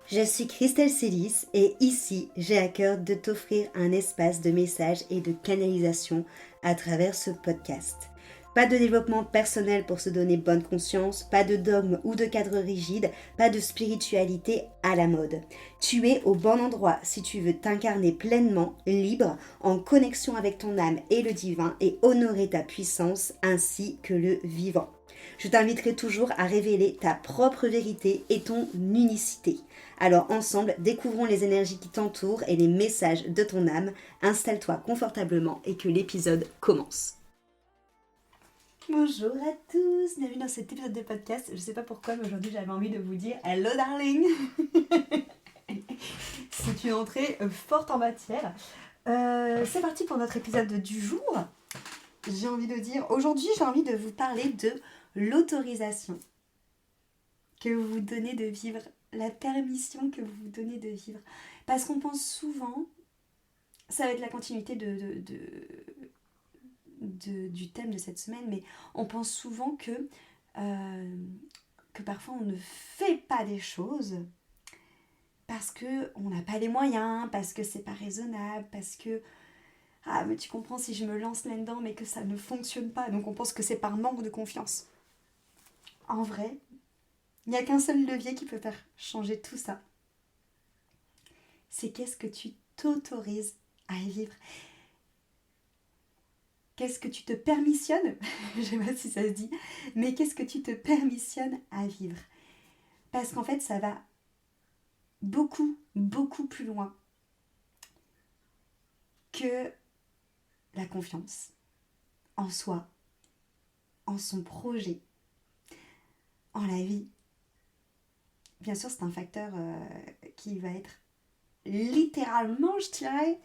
Je suis Christelle Célis et ici, j'ai à cœur de t'offrir un espace de messages et de canalisation à travers ce podcast. Pas de développement personnel pour se donner bonne conscience, pas de dogme ou de cadre rigide, pas de spiritualité à la mode. Tu es au bon endroit si tu veux t'incarner pleinement, libre, en connexion avec ton âme et le divin et honorer ta puissance ainsi que le vivant. Je t'inviterai toujours à révéler ta propre vérité et ton unicité. Alors ensemble, découvrons les énergies qui t'entourent et les messages de ton âme. Installe-toi confortablement et que l'épisode commence. Bonjour à tous, bienvenue dans cet épisode de podcast. Je ne sais pas pourquoi, mais aujourd'hui j'avais envie de vous dire hello darling. C'est une entrée forte en matière. C'est parti pour notre épisode du jour. Aujourd'hui j'ai envie de vous parler de l'autorisation que vous vous donnez de vivre, la permission que vous vous donnez de vivre. Parce qu'on pense souvent, ça va être la continuité du thème de cette semaine, mais on pense souvent que parfois on ne fait pas des choses parce qu'on n'a pas les moyens, parce que c'est pas raisonnable, parce que ah mais tu comprends, si je me lance là-dedans mais que ça ne fonctionne pas, donc on pense que c'est par manque de confiance. En vrai, il n'y a qu'un seul levier qui peut faire changer tout ça. C'est qu'est-ce que tu t'autorises à vivre. Qu'est-ce que tu te permissionnes, je ne sais pas si ça se dit, mais qu'est-ce que tu te permissionnes à vivre. Parce qu'en fait, ça va beaucoup, beaucoup plus loin que la confiance en soi, en son projet, en la vie. Bien sûr, c'est un facteur qui va être littéralement, je dirais,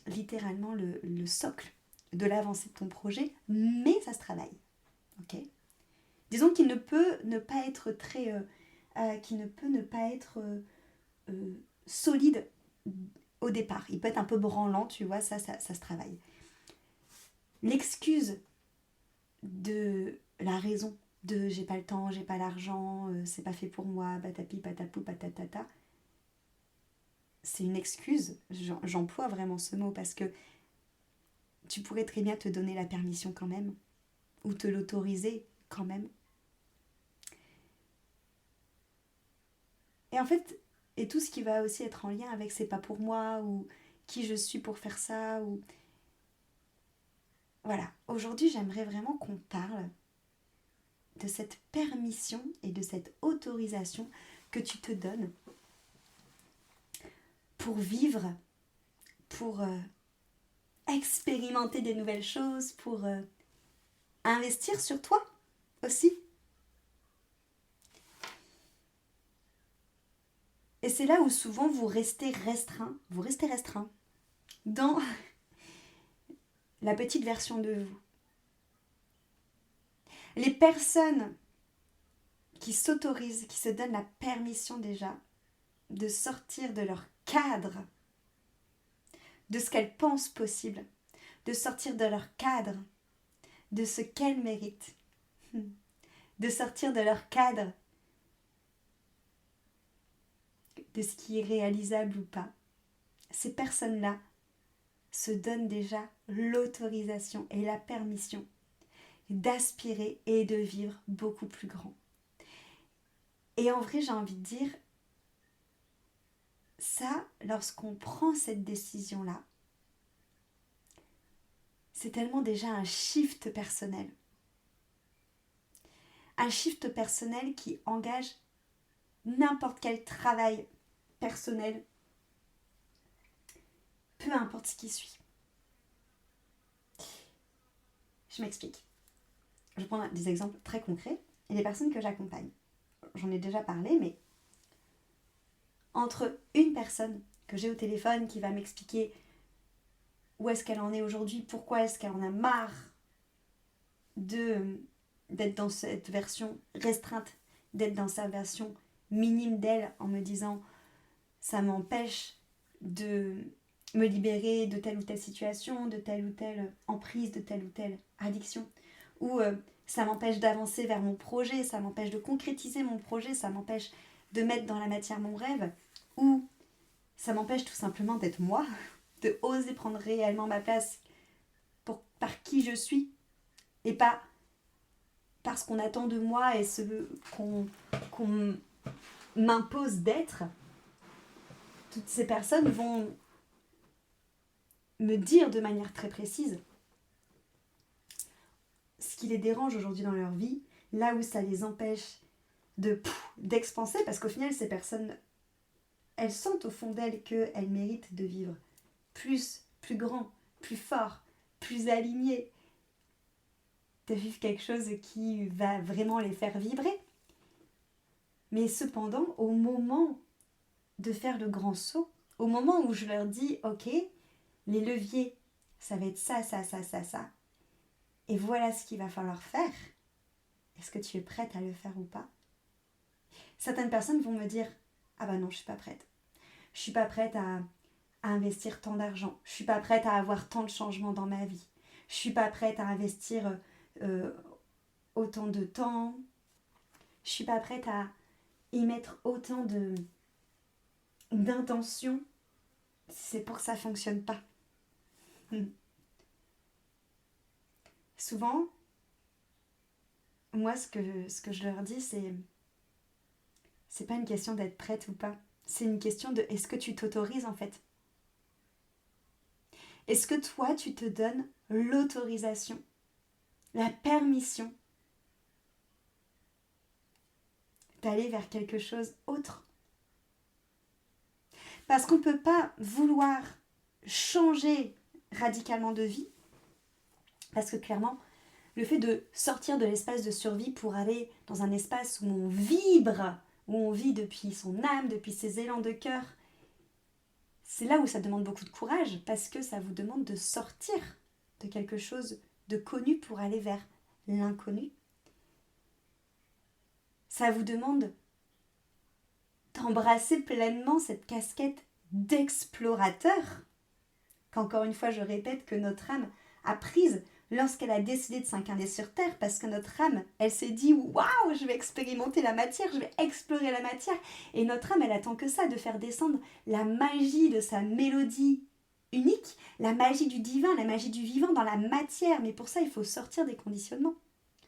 littéralement le socle de l'avancée de ton projet, mais ça se travaille. Ok ? Disons qu'il ne peut ne pas être solide au départ. Il peut être un peu branlant, tu vois, ça se travaille. L'excuse de la raison de j'ai pas le temps, j'ai pas l'argent, c'est pas fait pour moi, patapi, patapou, patatata, c'est une excuse. J'emploie vraiment ce mot parce que tu pourrais très bien te donner la permission quand même, ou te l'autoriser quand même. Et en fait, et tout ce qui va aussi être en lien avec c'est pas pour moi, ou qui je suis pour faire ça, ou... Voilà, aujourd'hui j'aimerais vraiment qu'on parle de cette permission et de cette autorisation que tu te donnes pour vivre, pour expérimenter des nouvelles choses, pour investir sur toi aussi. Et c'est là où souvent vous restez restreint dans la petite version de vous. Les personnes qui s'autorisent, qui se donnent la permission déjà de sortir de leur cadre, de ce qu'elles pensent possible, de sortir de leur cadre, de ce qu'elles méritent, de sortir de leur cadre, de ce qui est réalisable ou pas. Ces personnes-là se donnent déjà l'autorisation et la permission d'aspirer et de vivre beaucoup plus grand. Et en vrai, j'ai envie de dire, ça, lorsqu'on prend cette décision-là, c'est tellement déjà un shift personnel. Un shift personnel qui engage n'importe quel travail personnel, peu importe ce qui suit. Je m'explique. Je prends des exemples très concrets et les personnes que j'accompagne. J'en ai déjà parlé, mais entre une personne que j'ai au téléphone qui va m'expliquer où est-ce qu'elle en est aujourd'hui, pourquoi est-ce qu'elle en a marre d'être dans cette version restreinte, d'être dans sa version minime d'elle, en me disant ça m'empêche de me libérer de telle ou telle situation, de telle ou telle emprise, de telle ou telle addiction, ou ça m'empêche d'avancer vers mon projet, ça m'empêche de concrétiser mon projet, ça m'empêche de mettre dans la matière mon rêve, ou ça m'empêche tout simplement d'être moi, de oser prendre réellement ma place par qui je suis, et pas parce qu'on attend de moi et ce qu'on m'impose d'être. Toutes ces personnes vont me dire de manière très précise ce qui les dérange aujourd'hui dans leur vie, là où ça les empêche d'expanser, parce qu'au final, ces personnes, elles sentent au fond d'elles qu'elles méritent de vivre plus grand, plus fort, plus aligné, de vivre quelque chose qui va vraiment les faire vibrer. Mais cependant, au moment de faire le grand saut, au moment où je leur dis, ok, les leviers, ça va être ça, et voilà ce qu'il va falloir faire, est-ce que tu es prête à le faire ou pas? Certaines personnes vont me dire, ah bah non, je suis pas prête. Je suis pas prête à investir tant d'argent. Je suis pas prête à avoir tant de changements dans ma vie. Je suis pas prête à investir autant de temps. Je suis pas prête à y mettre autant d'intention. C'est pour que ça fonctionne pas. Souvent, moi, ce que je leur dis, c'est pas une question d'être prête ou pas. C'est une question de est-ce que tu t'autorises en fait? Est-ce que toi, tu te donnes l'autorisation, la permission d'aller vers quelque chose autre? Parce qu'on ne peut pas vouloir changer radicalement de vie, parce que clairement, le fait de sortir de l'espace de survie pour aller dans un espace où on vibre, où on vit depuis son âme, depuis ses élans de cœur, c'est là où ça demande beaucoup de courage, parce que ça vous demande de sortir de quelque chose de connu pour aller vers l'inconnu. Ça vous demande d'embrasser pleinement cette casquette d'explorateur, qu'encore une fois je répète que notre âme a prise lorsqu'elle a décidé de s'incarner sur Terre, parce que notre âme, elle s'est dit « Waouh, je vais expérimenter la matière, je vais explorer la matière ». Et notre âme, elle attend que ça, de faire descendre la magie de sa mélodie unique, la magie du divin, la magie du vivant dans la matière. Mais pour ça, il faut sortir des conditionnements.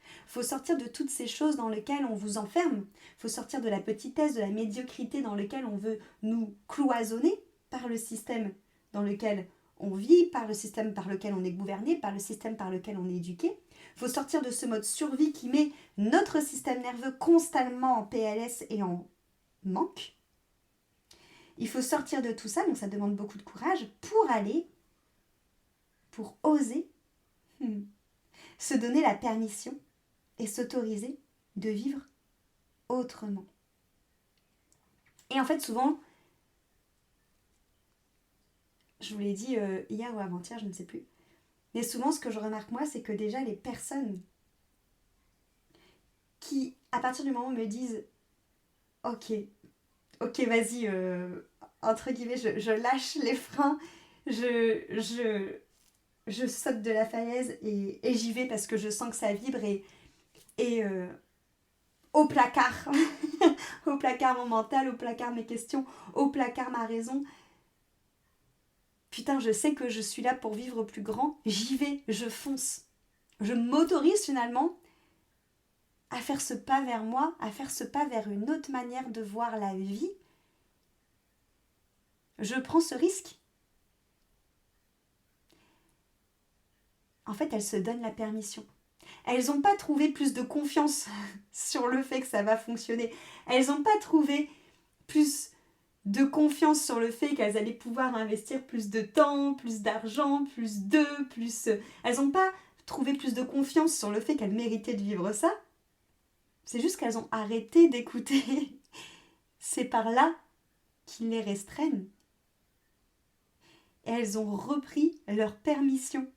Il faut sortir de toutes ces choses dans lesquelles on vous enferme. Il faut sortir de la petitesse, de la médiocrité dans laquelle on veut nous cloisonner par le système dans lequel on vit, par le système par lequel on est gouverné, par le système par lequel on est éduqué. Il faut sortir de ce mode survie qui met notre système nerveux constamment en PLS et en manque. Il faut sortir de tout ça, donc ça demande beaucoup de courage pour oser se donner la permission et s'autoriser de vivre autrement. Et en fait, souvent, je vous l'ai dit hier ou avant-hier, je ne sais plus, mais souvent ce que je remarque moi, c'est que déjà les personnes qui, à partir du moment où me disent ok, vas-y, entre guillemets, je lâche les freins, je saute de la falaise et j'y vais parce que je sens que ça vibre et au placard, au placard mon mental, au placard mes questions, au placard ma raison. Putain, je sais que je suis là pour vivre plus grand, j'y vais, je fonce. Je m'autorise finalement à faire ce pas vers moi, à faire ce pas vers une autre manière de voir la vie. Je prends ce risque. En fait, elles se donnent la permission. Elles n'ont pas trouvé plus de confiance sur le fait que ça va fonctionner. Elles n'ont pas trouvé plus de confiance sur le fait qu'elles allaient pouvoir investir plus de temps, plus d'argent, plus d'eux, plus... Elles n'ont pas trouvé plus de confiance sur le fait qu'elles méritaient de vivre ça. C'est juste qu'elles ont arrêté d'écouter ces parts-là qui les restreignent. Et elles ont repris leur permission.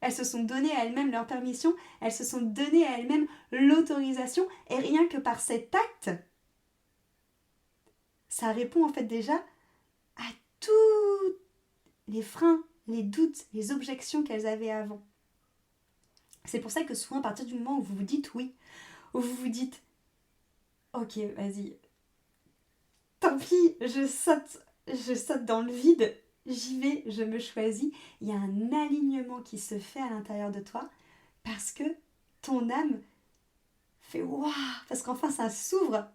Elles se sont données à elles-mêmes leur permission, elles se sont données à elles-mêmes l'autorisation, et rien que par cet acte, ça répond en fait déjà à tous les freins, les doutes, les objections qu'elles avaient avant. C'est pour ça que souvent, à partir du moment où vous vous dites oui, où vous vous dites ok, vas-y, tant pis, je saute dans le vide, j'y vais, je me choisis. Il y a un alignement qui se fait à l'intérieur de toi parce que ton âme fait waouh, parce qu'enfin ça s'ouvre,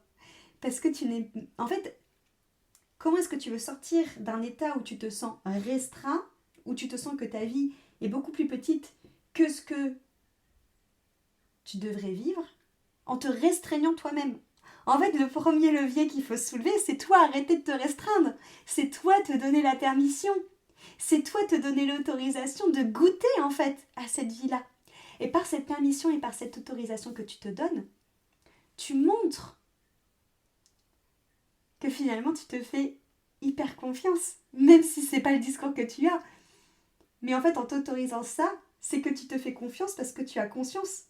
parce que tu n'es... En fait, comment est-ce que tu veux sortir d'un état où tu te sens restreint, où tu te sens que ta vie est beaucoup plus petite que ce que tu devrais vivre, en te restreignant toi-même? En fait, le premier levier qu'il faut soulever, c'est toi arrêter de te restreindre. C'est toi te donner la permission. C'est toi te donner l'autorisation de goûter en fait à cette vie-là. Et par cette permission et par cette autorisation que tu te donnes, tu montres que finalement tu te fais hyper confiance, même si c'est pas le discours que tu as. Mais en fait, en t'autorisant ça, c'est que tu te fais confiance parce que tu as conscience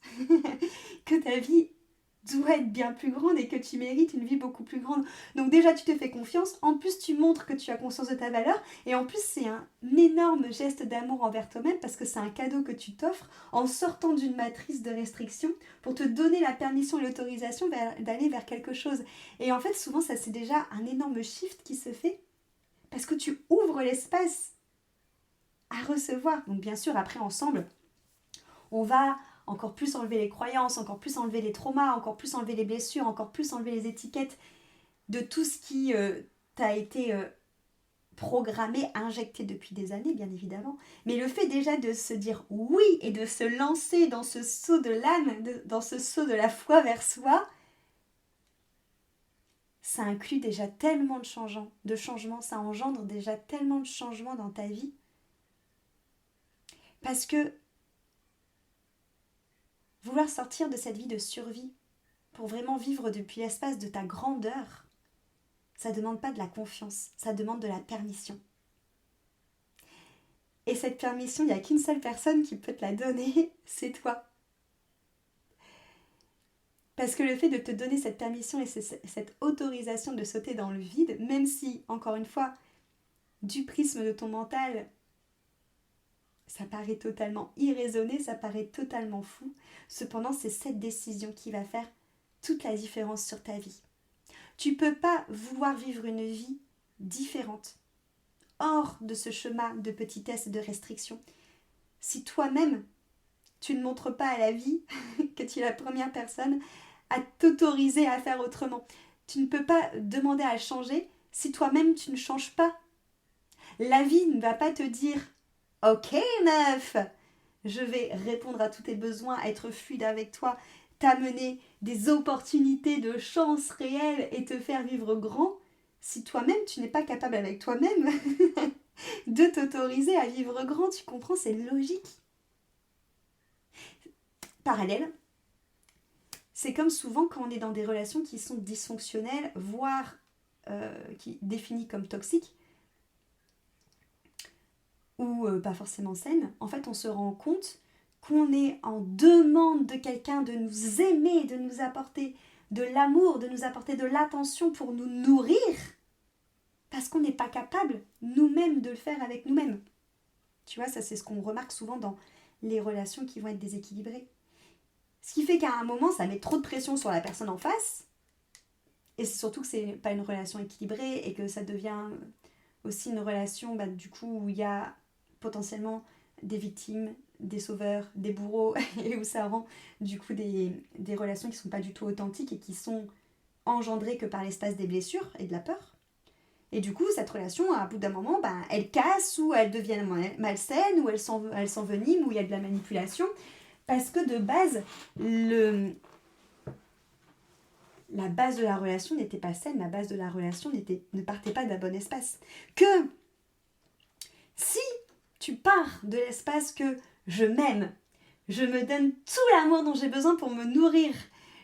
que ta vie doit être bien plus grande et que tu mérites une vie beaucoup plus grande. Donc déjà, tu te fais confiance, en plus tu montres que tu as conscience de ta valeur, et en plus c'est un énorme geste d'amour envers toi-même parce que c'est un cadeau que tu t'offres en sortant d'une matrice de restriction pour te donner la permission et l'autorisation d'aller vers quelque chose. Et en fait, souvent, ça c'est déjà un énorme shift qui se fait parce que tu ouvres l'espace à recevoir. Donc bien sûr, après ensemble, on va encore plus enlever les croyances, encore plus enlever les traumas, encore plus enlever les blessures, encore plus enlever les étiquettes de tout ce qui t'a été programmé, injecté depuis des années, bien évidemment. Mais le fait déjà de se dire oui et de se lancer dans ce saut de l'âme, dans ce saut de la foi vers soi, ça inclut déjà tellement de changements, ça engendre déjà tellement de changements dans ta vie. Parce que vouloir sortir de cette vie de survie pour vraiment vivre depuis l'espace de ta grandeur, ça ne demande pas de la confiance, ça demande de la permission. Et cette permission, il n'y a qu'une seule personne qui peut te la donner, c'est toi. Parce que le fait de te donner cette permission et cette autorisation de sauter dans le vide, même si, encore une fois, du prisme de ton mental, ça paraît totalement irraisonné, ça paraît totalement fou, cependant c'est cette décision qui va faire toute la différence sur ta vie. Tu ne peux pas vouloir vivre une vie différente, hors de ce chemin de petitesse et de restriction, si toi-même, tu ne montres pas à la vie que tu es la première personne à t'autoriser à faire autrement. Tu ne peux pas demander à changer si toi-même tu ne changes pas. La vie ne va pas te dire « Ok meuf, je vais répondre à tous tes besoins, être fluide avec toi, t'amener des opportunités de chance réelles et te faire vivre grand, si toi-même tu n'es pas capable avec toi-même de t'autoriser à vivre grand, tu comprends, c'est logique. » Parallèle, c'est comme souvent quand on est dans des relations qui sont dysfonctionnelles, voire qui définies comme toxiques, ou pas forcément saines, en fait on se rend compte qu'on est en demande de quelqu'un de nous aimer, de nous apporter de l'amour, de nous apporter de l'attention pour nous nourrir, parce qu'on n'est pas capable nous-mêmes de le faire avec nous-mêmes. Tu vois, ça c'est ce qu'on remarque souvent dans les relations qui vont être déséquilibrées. Ce qui fait qu'à un moment, ça met trop de pression sur la personne en face, et c'est surtout que c'est pas une relation équilibrée, et que ça devient aussi une relation du coup où il y a potentiellement des victimes, des sauveurs, des bourreaux, et où ça rend du coup des relations qui ne sont pas du tout authentiques et qui sont engendrées que par l'espace des blessures et de la peur. Et du coup, cette relation, à bout d'un moment, elle casse, ou elle devient malsaine, ou elle s'envenime, ou il y a de la manipulation, parce que de base, la base de la relation n'était pas saine, la base de la relation ne partait pas d'un bon espace. Que si tu pars de l'espace que je m'aime, je me donne tout l'amour dont j'ai besoin pour me nourrir,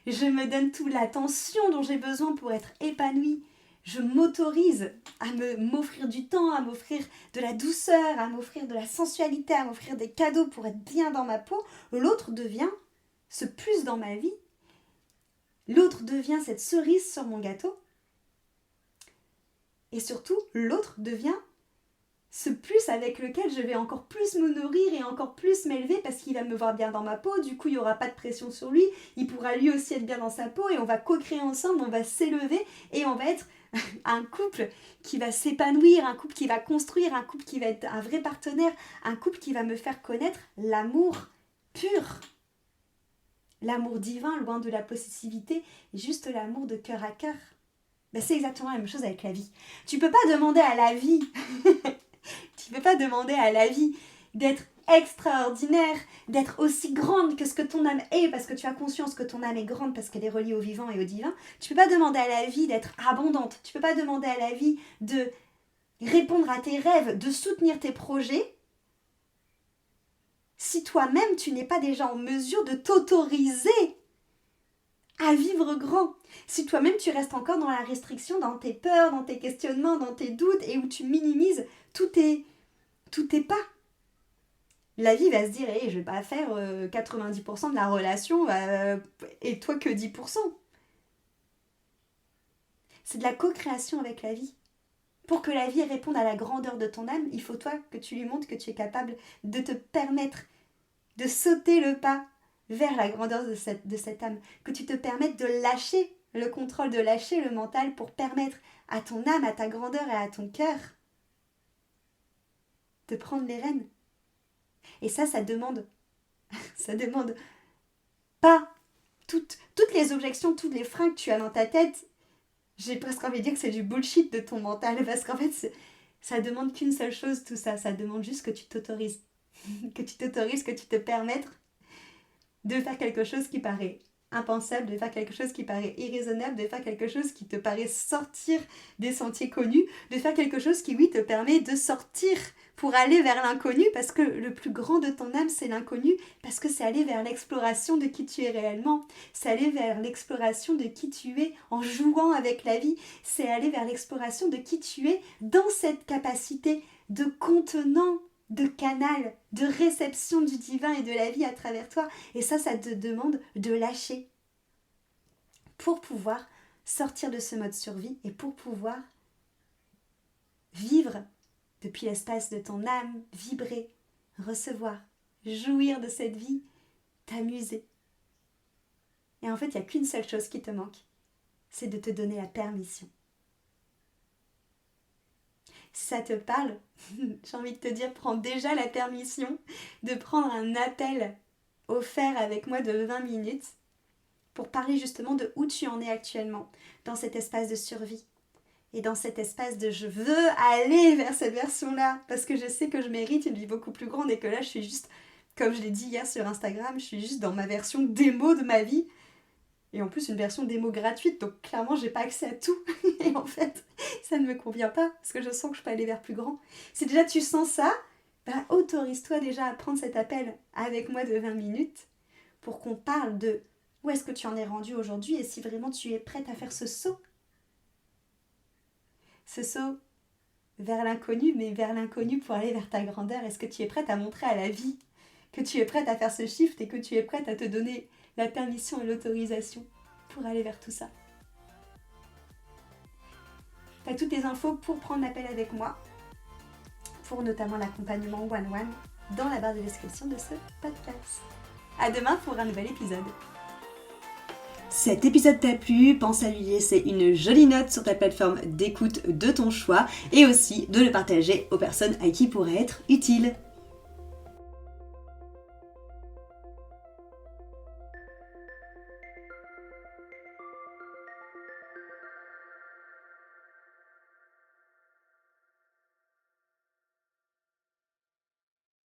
je me donne toute l'attention dont j'ai besoin pour être épanouie, je m'autorise à m'offrir du temps, à m'offrir de la douceur, à m'offrir de la sensualité, à m'offrir des cadeaux pour être bien dans ma peau, l'autre devient ce plus dans ma vie. L'autre devient cette cerise sur mon gâteau. Et surtout, l'autre devient ce plus avec lequel je vais encore plus me nourrir et encore plus m'élever parce qu'il va me voir bien dans ma peau. Du coup, il n'y aura pas de pression sur lui. Il pourra lui aussi être bien dans sa peau et on va co-créer ensemble, on va s'élever et on va être un couple qui va s'épanouir, un couple qui va construire, un couple qui va être un vrai partenaire, un couple qui va me faire connaître l'amour pur. L'amour divin, loin de la possessivité, juste l'amour de cœur à cœur. Ben, c'est exactement la même chose avec la vie. Tu peux pas demander à la vie, tu peux pas demander à la vie d'être extraordinaire, d'être aussi grande que ce que ton âme est, parce que tu as conscience que ton âme est grande, parce qu'elle est reliée au vivant et au divin. Tu peux pas demander à la vie d'être abondante, tu peux pas demander à la vie de répondre à tes rêves, de soutenir tes projets, si toi-même tu n'es pas déjà en mesure de t'autoriser à vivre grand. Si toi-même tu restes encore dans la restriction, dans tes peurs, dans tes questionnements, dans tes doutes, et où tu minimises tous tes pas. La vie va se dire, hey, je vais pas faire 90% de la relation et toi que 10%. C'est de la co-création avec la vie. Pour que la vie réponde à la grandeur de ton âme, il faut toi que tu lui montres que tu es capable de te permettre de sauter le pas vers la grandeur de cette âme. Que tu te permettes de lâcher le contrôle, de lâcher le mental pour permettre à ton âme, à ta grandeur et à ton cœur de prendre les rênes. Et ça demande pas toutes les objections, toutes les freins que tu as dans ta tête. J'ai presque envie de dire que c'est du bullshit de ton mental, parce qu'en fait, ça demande qu'une seule chose, tout ça. Ça demande juste que tu t'autorises. Que tu te permettes de faire quelque chose qui paraît impensable, de faire quelque chose qui paraît irraisonnable, de faire quelque chose qui te paraît sortir des sentiers connus, de faire quelque chose qui, oui, te permet de sortir pour aller vers l'inconnu, parce que le plus grand de ton âme, c'est l'inconnu, parce que c'est aller vers l'exploration de qui tu es réellement, c'est aller vers l'exploration de qui tu es en jouant avec la vie, c'est aller vers l'exploration de qui tu es dans cette capacité de contenant, de canal, de réception du divin et de la vie à travers toi. Et ça te demande de lâcher pour pouvoir sortir de ce mode survie et pour pouvoir vivre depuis l'espace de ton âme, vibrer, recevoir, jouir de cette vie, t'amuser. Et en fait, il n'y a qu'une seule chose qui te manque, c'est de te donner la permission. Si ça te parle, j'ai envie de te dire, prends déjà la permission de prendre un appel offert avec moi de 20 minutes pour parler justement de où tu en es actuellement, dans cet espace de survie. Et dans cet espace de je veux aller vers cette version-là, parce que je sais que je mérite une vie beaucoup plus grande et que là je suis juste, comme je l'ai dit hier sur Instagram, je suis juste dans ma version démo de ma vie. Et en plus une version démo gratuite, donc clairement j'ai pas accès à tout. Et en fait, ça ne me convient pas, parce que je sens que je peux aller vers plus grand. Si déjà tu sens ça, autorise-toi déjà à prendre cet appel avec moi de 20 minutes pour qu'on parle de où est-ce que tu en es rendu aujourd'hui et si vraiment tu es prête à faire ce saut. Ce saut vers l'inconnu, mais vers l'inconnu pour aller vers ta grandeur. Est-ce que tu es prête à montrer à la vie que tu es prête à faire ce shift et que tu es prête à te donner la permission et l'autorisation pour aller vers tout ça? Tu as toutes les infos pour prendre l'appel avec moi, pour notamment l'accompagnement one-one, dans la barre de description de ce podcast. À demain pour un nouvel épisode. Cet épisode t'a plu, pense à lui laisser une jolie note sur ta plateforme d'écoute de ton choix et aussi de le partager aux personnes à qui il pourrait être utile.